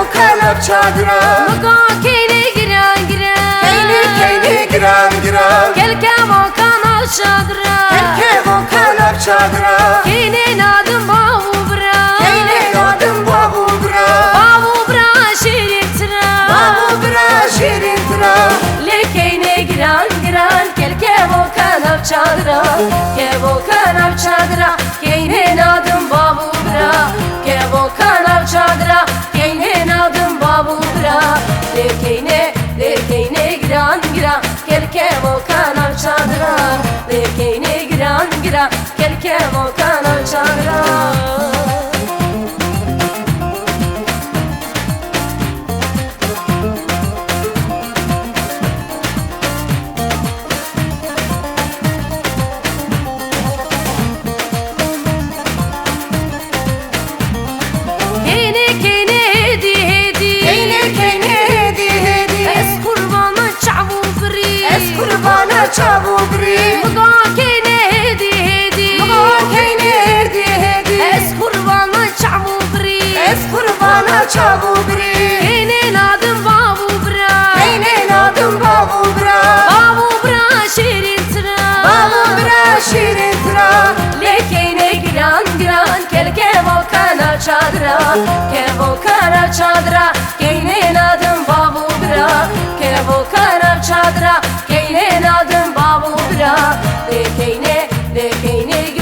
volkan çadıra. Muka keyni giran giran. Keyni giran giran. Kelke volkan çadıra. Kelke volkan çadıra. Keyni adım Babubra. Keyni adım Babubra. Babubra şirin tıra. Babubra şirin tıra. Lekeyne giran giran. Kelke volkan çadıra. Ke volkan çadıra. Keyni adım Babubra. Ke volkan çadıra. Keyni adım Babubra. Lekeyne giran giran. Kelke volkan çadıra. Lekeyne giran giran. Kelke volkan çadıra. Çabukri, Muga keyne hedi hedi. muga keyni hedi hedi. Es kurbana çabukri. Es kurbana çabukri. Keynin adım Babubra. Keynin adım Babubra. Babubra şirin tıra. Babubra şirin tıra. Lekeyne giran giran. Kelke volkana çadıra. Ke volkana çadıra. Keynin adım Babubra. Ke volkana çadıra. Keynin adım Babubra. Lekeyne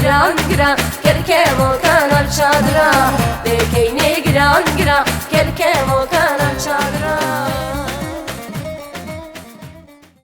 giran giran. Kelke volkana